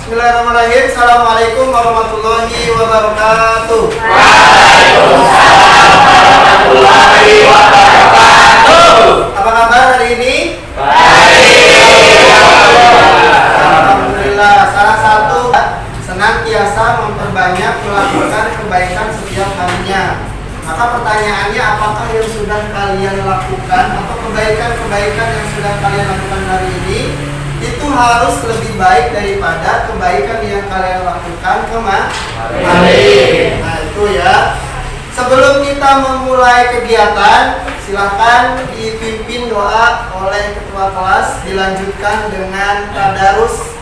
Bismillahirrahmanirrahim. Assalamualaikum warahmatullahi wabarakatuh. Waalaikumsalam warahmatullahi wabarakatuh. Apa kabar hari ini? Baik. Alhamdulillah. Salah satu senantiasa memperbanyak melakukan kebaikan setiap harinya. Maka pertanyaannya, apakah yang sudah kalian lakukan atau kebaikan-kebaikan yang sudah kalian lakukan hari ini itu harus lebih baik daripada kebaikan yang kalian lakukan kemarin. Nah itu ya. Sebelum kita memulai kegiatan, silahkan dipimpin doa oleh ketua kelas, dilanjutkan dengan tadarus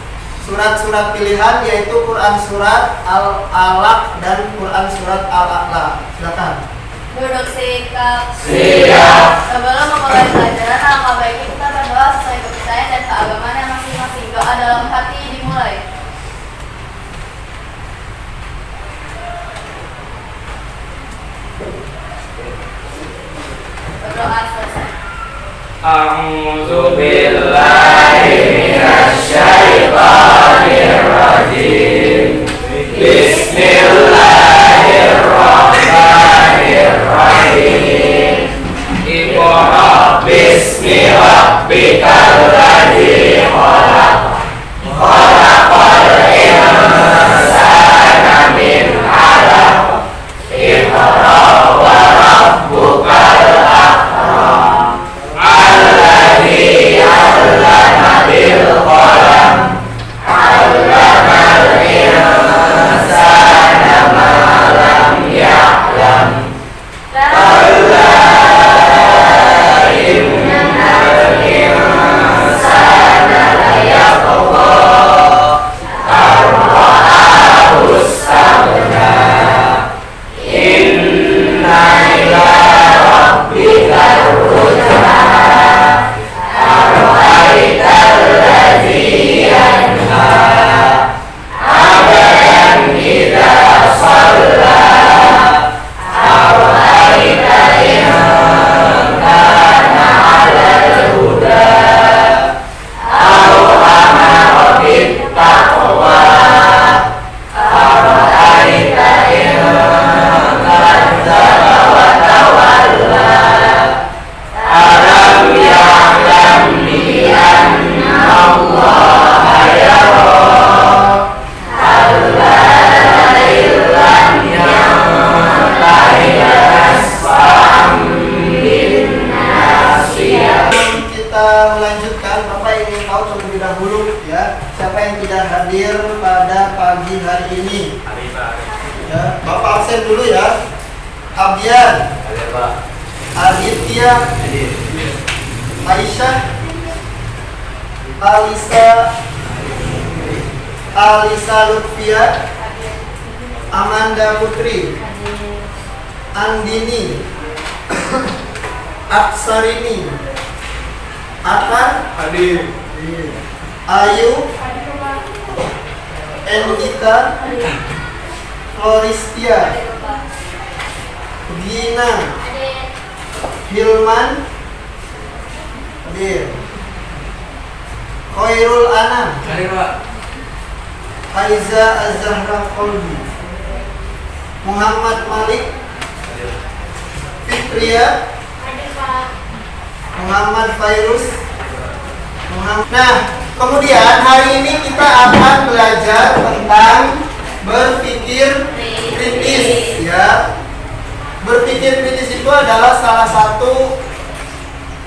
surat-surat pilihan, yaitu Quran surat Al-Alaq dan Quran surat Al-A'la. Silakan. Duduk sikap. Siap. Sebelum memulai pelajaran, alangkah baiknya kita berdoa sesuai kepercayaan dan keagamaan yang masing-masing. Doa dalam hati dimulai. Berdoa selesai. A'udzu billahi minasyaitonir rajim. Bismillahirrahmanirrahim. Iqra bismi rabbikal ladzi khalaq. Khalaqal insana min 'alaq. Iqra wa rabbukal akram. Alladzi 'allama bil qalam. 'Allamal insana ma lam ya'lam. Kalla innal insana layatgha an ra'ahu istaghna. Inna ila rabbikal ruj'a. Ara'aital ladzi yanha 'abdan idza shalla. Ara'aita in kana 'alal huda aw amara bit taqwa. Ara'aita in kadzdzaba wa tawalla. Alam ya'lam bi anna Allaha yara. Alla illam yantahi asfam bin nasiyah. Kita melanjutkan. Bapak ingin tahu terlebih dahulu ya, siapa yang tidak hadir pada pagi hari ini? Ya, Bapak absen dulu ya. Abdian, Aditya, Aisyah, Alisa Lutfia, Amanda Putri, Andini, Aksarini, Akan, Ayu, Endika, Floristia, Gina, Hilman, Hadir, Khairul Anam, Aiza Azahra Kolbi, Muhammad Malik, Fitria, Muhammad Fairuz, Nah, kemudian hari ini kita akan belajar tentang berpikir kritis ya. Berpikir kritis itu adalah salah satu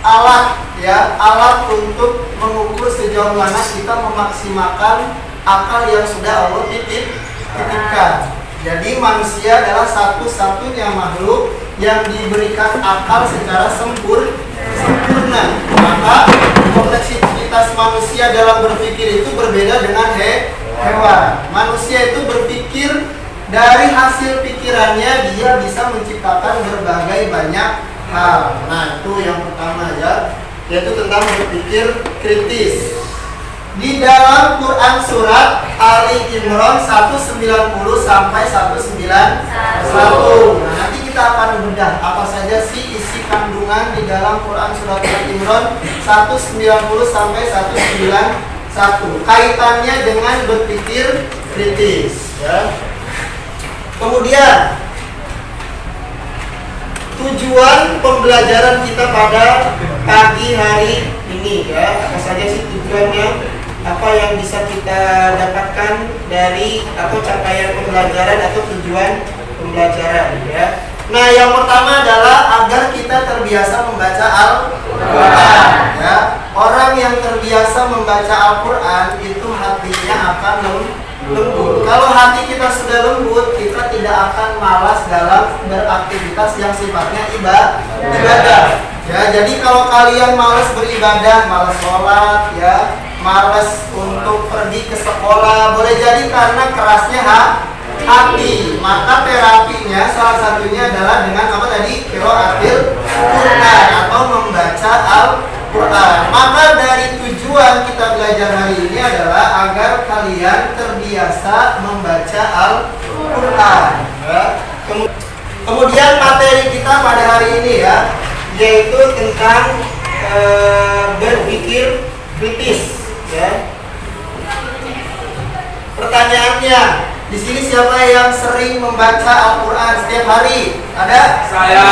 alat ya, alat untuk mengukur sejauh mana kita memaksimalkan akal yang sudah Allah titipkan. Jadi manusia adalah satu-satunya makhluk yang diberikan akal secara sempurna. Maka kompleksitas manusia dalam berpikir itu berbeda dengan hewan. Manusia itu berpikir dari hasil pikirannya dia bisa menciptakan berbagai banyak hal. Nah itu yang pertama ya, yaitu tentang berpikir kritis. Di dalam Quran surat Ali Imran 190 sampai 191. Nah, nanti kita akan bedah apa saja sih isi kandungan di dalam Quran surat Ali Imran 190 sampai 191. satu. Kaitannya dengan berpikir kritis, ya. Kemudian tujuan pembelajaran kita pada pagi hari ini, ya. Apa saja sih tujuannya? Apa yang bisa kita dapatkan dari atau capaian pembelajaran atau tujuan pembelajaran, ya. Nah, yang pertama adalah agar kita terbiasa membaca Al-Quran, ya. Orang yang terbiasa membaca Al-Quran itu hatinya akan lembut. Kalau hati kita sudah lembut, kita tidak akan malas dalam beraktivitas yang sifatnya ibadah. Ya, jadi kalau kalian malas beribadah, malas sholat, ya, malas untuk pergi ke sekolah, boleh jadi karena kerasnya hati. Maka terapinya salah satunya adalah dengan apa tadi? Qiraatil Quran atau membaca Al-Quran. Maka dari tujuan kita belajar hari ini adalah agar kalian terbiasa membaca Al-Quran, ya. Kemudian materi kita pada hari ini, ya, yaitu tentang berpikir kritis, ya. Pertanyaannya, di sini siapa yang sering membaca Al-Quran setiap hari? Ada? Saya.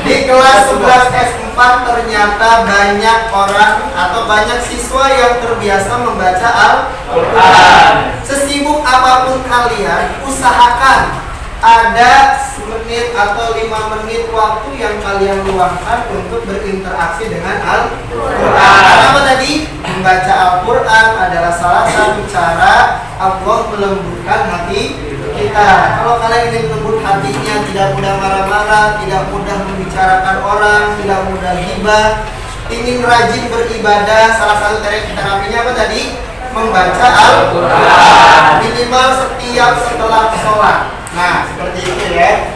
Di kelas 11 S4 ternyata banyak orang atau banyak siswa yang terbiasa membaca Al-Quran. Sesibuk apapun kalian, usahakan ada semenit atau 5 menit waktu yang kalian luangkan untuk berinteraksi dengan Al-Quran. Apa tadi? Membaca Al-Quran adalah salah satu cara Allah melembutkan hati kita. Kalau kalian ingin lembut hatinya, tidak mudah marah-marah, tidak mudah membicarakan orang, tidak mudah ghibah, ingin rajin beribadah, salah satu terapinya apa tadi? Membaca Al-Quran. Minimal setiap setelah sholat. Nah, seperti itu, ya.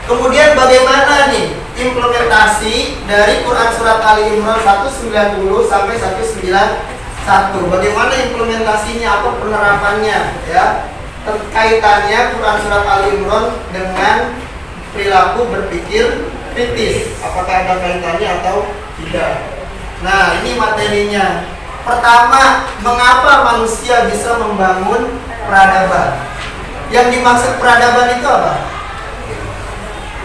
Kemudian bagaimana nih implementasi dari Quran Surat Ali Imran 190 sampai 191? Bagaimana implementasinya atau penerapannya, ya? Kaitannya Quran Surat Ali Imran dengan perilaku berpikir kritis. Apakah ada kaitannya atau tidak? Nah, ini materinya. Pertama, mengapa manusia bisa membangun peradaban? Yang dimaksud peradaban itu apa?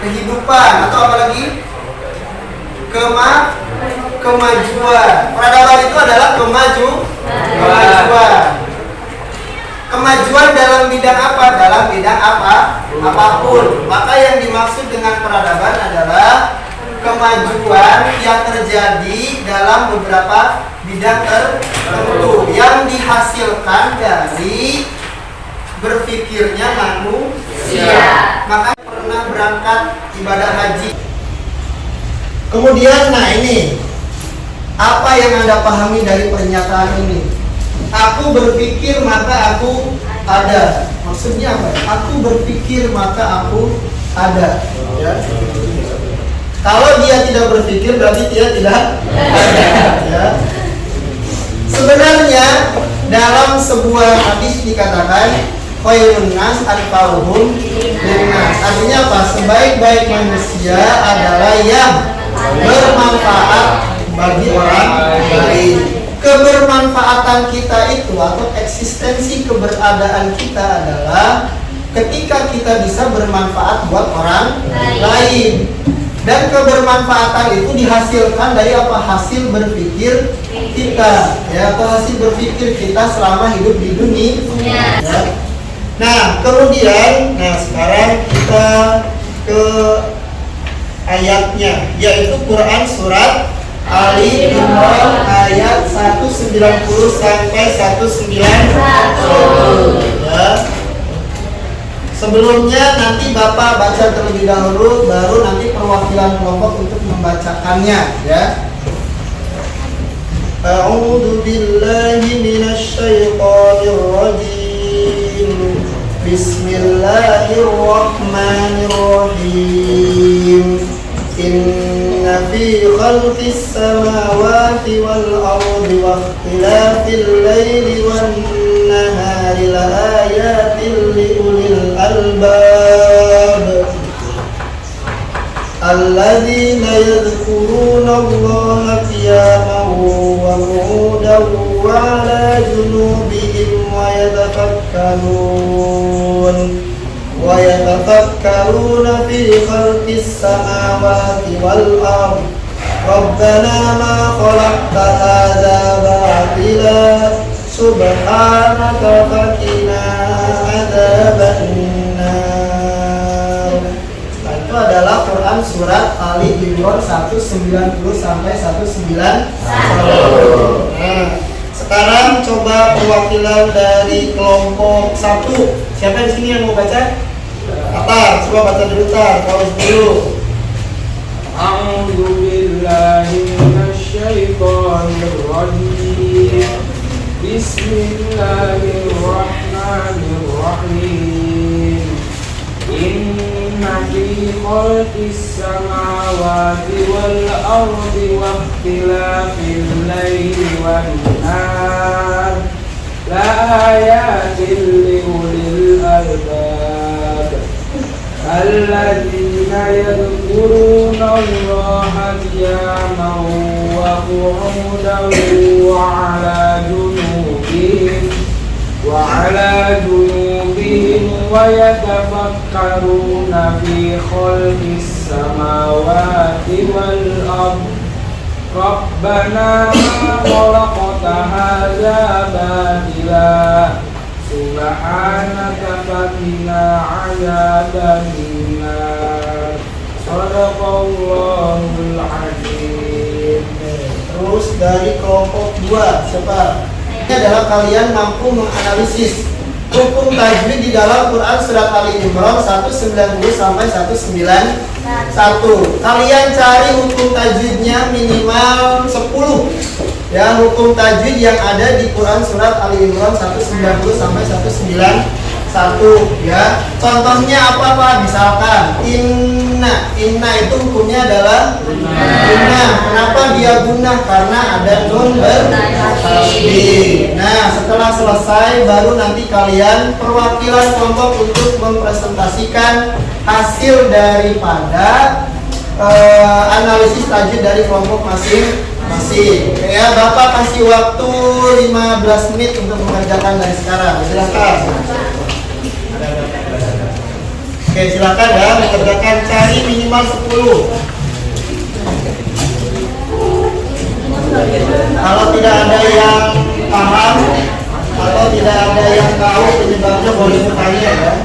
Kehidupan atau apa lagi? Kemajuan. Peradaban itu adalah kemajuan. Kemajuan dalam bidang apa? Dalam bidang apapun. Maka yang dimaksud dengan peradaban adalah kemajuan yang terjadi dalam beberapa bidang tertentu yang dihasilkan dari berpikirnya manusia. Makanya pernah berangkat ibadah haji. Kemudian, nah ini apa yang Anda pahami dari pernyataan ini? Aku berpikir maka aku ada. Maksudnya apa? Aku berpikir maka aku ada, ya. Kalau dia tidak berpikir berarti dia tidak ada, ya. Sebenarnya dalam sebuah hadis dikatakan khairun nas anfa'uhum linnas. Artinya apa? Sebaik-baik manusia adalah yang bermanfaat bagi orang lain. Kebermanfaatan kita itu atau eksistensi keberadaan kita adalah ketika kita bisa bermanfaat buat orang lain. Dan kebermanfaatan itu dihasilkan dari apa? Hasil berpikir kita, ya, atau hasil berpikir kita selama hidup di dunia. Ya. Nah, kemudian, sekarang kita ke ayatnya, yaitu Quran Surat Ali Imran ayat 190 sampai 191. Ya. Sebelumnya nanti Bapak baca terlebih dahulu, baru nanti perwakilan kelompok untuk membacakannya, ya. A'udzu billahi minasy syaithanir rajim. Bismillahirrahmanirrahim. Inna fi khalqis samawati wal ardi wa ikhtilafil laili wan nahari la ayatin li ulil albab alladzina yadhkuruna Allaha qiyaman وقعودا وعلى جنوبهم ويتفكرون في خلق السماوات والأرض ربنا ما خلقت هذا باطلا سبحانك فقنا عذاب النار. Itu adalah Quran surat Ali Imran 190 sampai 191. Nah, sekarang coba perwakilan dari kelompok 1. Siapa di sini yang mau baca? Atar, coba baca dulu Tar, kalau dulu. A'udzu billahi minasyaitonir rajim. Bismillahirrahmanirrahim. Inna fi khalqis samawati wal ardi wa ikhtilafil laili wan nahar la ayatin li ulil albab alladzina yadhkuruna Allaha qiyaman wa qu'udan wa 'ala junubihim wa yatafakkaruna fi khalqis samawati wal ardi Rabbana ma khalaqta hadza batila subhanaka faqina 'adzaban nar. Shadaqallahul 'azim. Terus dari kelompok 2 siapa? Ini adalah kalian mampu menganalisis hukum tajwid di dalam Quran surat Ali Imran 190 sampai 191. Kalian cari hukum tajwidnya minimal 10. Ya, hukum tajwid yang ada di Quran surat Ali Imran 190 sampai 191 ya. Contohnya apa Pak? Misalkan inna itu hukumnya adalah gunnah. Kenapa dia gunnah? Karena ada nun bertasydid. Nah, setelah selesai baru nanti kalian perwakilan kelompok untuk mempresentasikan hasil daripada analisis tajwid dari kelompok masing-masing. Ya, Bapak kasih waktu 15 menit untuk mengerjakan dari sekarang. Silakan. Oke, silakan ya, mengerjakan, cari minimal 10. Kalau tidak ada yang paham atau tidak ada yang tahu penyebabnya boleh bertanya ya.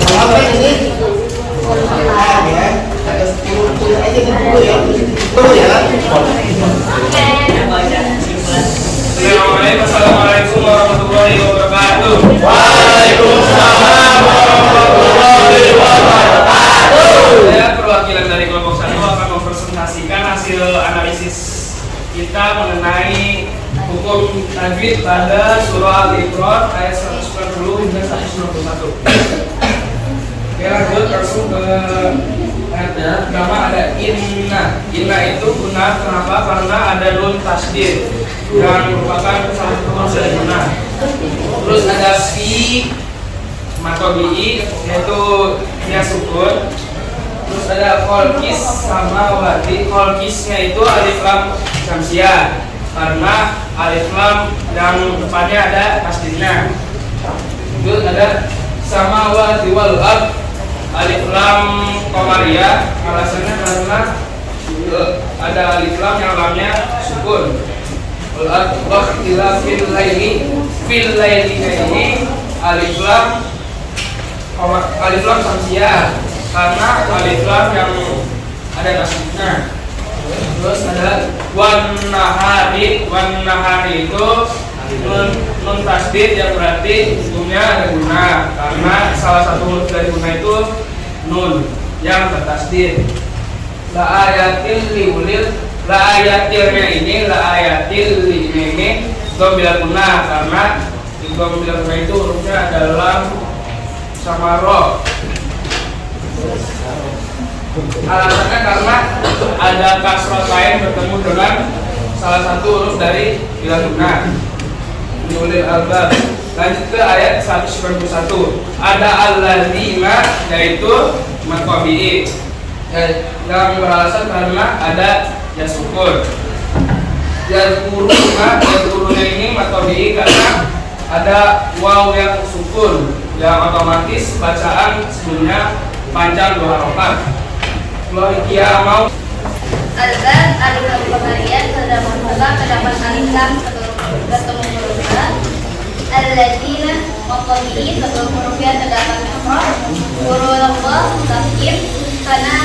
Apa ini? Paham ya? Ada 10 aja dulu ya. Assalamualaikum warahmatullahi wabarakatuh. Waalaikumsalam warahmatullahi wabarakatuh. Saya perwakilan dari kelompok 1 akan mempresentasikan hasil analisis kita mengenai hukum tajwid pada surah Al-Imran ayat 190 hingga 191. Oke, lanjut langsung ke ayatnya. Pertama ada inna. Inna itu benar kenapa? Karena ada nun tasydid yang merupakan salah satu huruf dari gunnah. Terus ada fi matobi'i yaitu dia sukun. Terus ada kholqis sama wati. Kholqisnya itu alif lam syamsiah karena alif lam yang depannya ada tasydidnya. Terus ada sama wati wal ard alif lam qamariyah. Alasannya karena ada alif lam yang lamnya sukun. Fil laili ini alif lam samsiah karena alif lam yang ada tasydidnya. Terus ada wan nahari itu nun tasydid yang berarti hukumnya ada gunnah karena salah satu huruf dari gunnah itu nun yang bertasydid. La ayatil liulil. La ayatilnya ini dhambil gunnah karena di dhambil gunnah itu hurufnya adalah sama ro. Alasannya karena ada kasroh lain bertemu dengan salah satu huruf dari bila gunnah. Ulil albab. Lanjut ke ayat 191. Ada alladzina yaitu maqabi'i yang beralasan karena ada ya syukur. Yazkurunya ini matodi karena ada waw yang sukun, yang otomatis bacaan sebelumnya panjang 2 harokat. Kalau Ikia mau Alban alif pemberian terdapat salam terdapat aliflam ketemu hurufnya. Alladzina maqadihi sebelum hurufnya terdapat kasrah. Hurufullah tafsir karena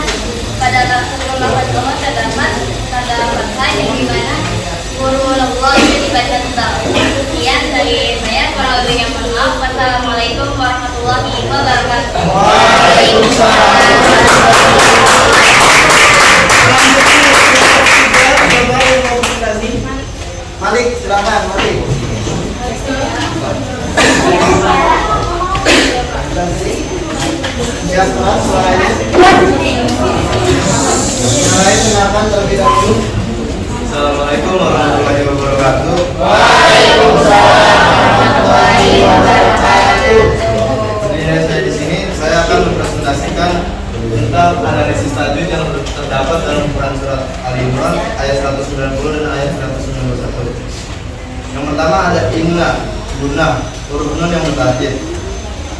pada sebelum lafaz Allah terdapat fathah yang dimana hurufullah itu dibaca tetap. Sekian dari saya, kurang lebihnya mohon maaf. Wassalamualaikum warahmatullahi wabarakatuh. Malik, silakan Malik. Siap keras suaranya. Mulai silakan terlebih dahulu. Assalamualaikum warahmatullahi wabarakatuh. Waalaikumsalam warahmatullahi wabarakatuh. Saya di sini saya akan mempresentasikan tentang analisis tajwid yang terdapat dalam Quran surat Ali Imran ayat 190 dan ayat 191. Yang pertama ada inna, guna, huruf nun yang bertajwid.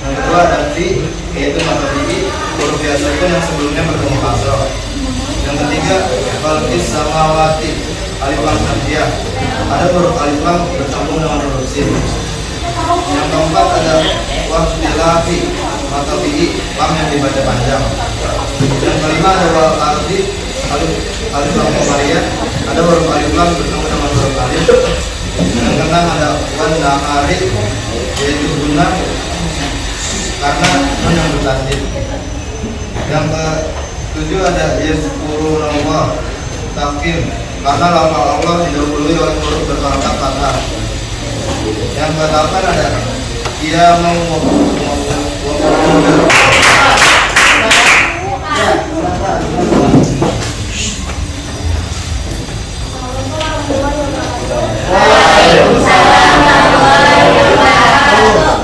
Yang kedua ada fi, yaitu matodiki, huruf yasukun yang sebelumnya bertemu kasroh. Yang ketiga falqis samawati, alif lam sakia. Ada huruf alif lam bersambung dengan huruf sin. Yang keempat ada wahdilafi, matodiki, lam yang dibaca panjang. Yang kelima ada wal ardi, alif lam komariah. Ada huruf alif lam bertemu dengan huruf alif. Yang keenam ada wan nahari, yaitu guna karena nun yang bertasdid. Yang ketujuh ada yazkurullah takim karena lafal Allah didahului oleh huruf berharokat fathah. Yang kedelapan ada qiyamau wa qu'udan. Ya, silakan. Waalaikumsalam warahmatullahi wabarakatuh.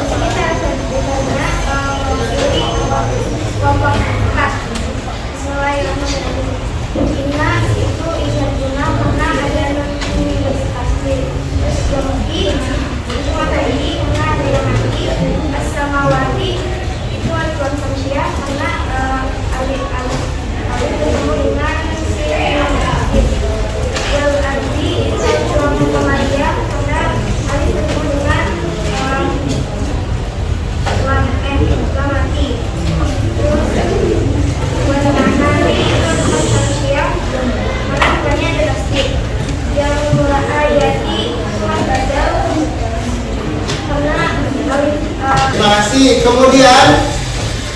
Terima kasih. Kemudian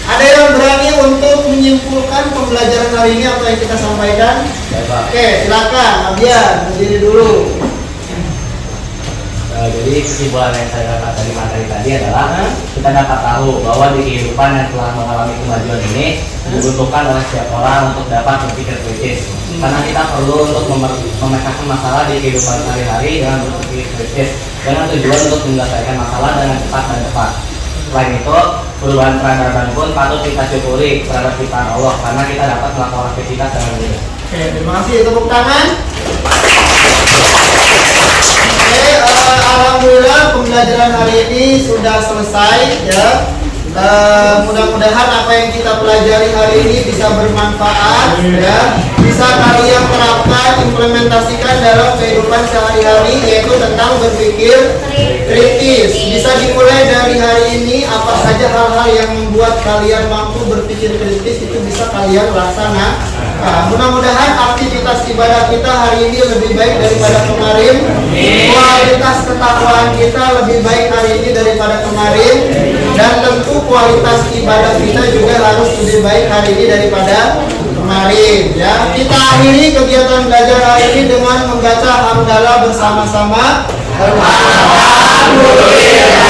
ada yang berani untuk menyimpulkan pembelajaran hari ini apa yang kita sampaikan? Oke, silakan. Abian, berdiri dulu. Jadi kesimpulan yang saya dapat dari materi tadi adalah kita dapat tahu bahwa di kehidupan yang telah mengalami kemajuan ini dibutuhkan oleh setiap orang untuk dapat berpikir kritis. Karena kita perlu untuk memecahkan masalah di kehidupan sehari-hari dengan berpikir kritis dengan tujuan untuk menyelesaikan masalah dengan cepat dan tepat. Selain itu, perubahan peradaban pun patut kita syukuri terhadap ciptaan Allah karena kita dapat melakukan aktivitas dengan mudah. Oke, terima kasih. Tepuk tangan. Oke, alhamdulillah pembelajaran hari ini sudah selesai ya. Mudah-mudahan apa yang kita pelajari hari ini bisa bermanfaat ya, bisa kalian terapkan, implementasikan dalam kehidupan sehari-hari, yaitu tentang berpikir kritis. Bisa dimulai dari hari ini, apa saja hal-hal yang membuat kalian mampu berpikir kritis itu bisa kalian laksanakan. Nah, mudah-mudahan aktivitas ibadah kita hari ini lebih baik daripada kemarin. Kualitas ketakwaan kita lebih baik hari ini daripada kemarin. Dan tentu kualitas ibadah kita juga harus lebih baik hari ini daripada kemarin ya. Kita akhiri kegiatan belajar hari ini dengan membaca hamdalah bersama-sama. Alhamdulillah.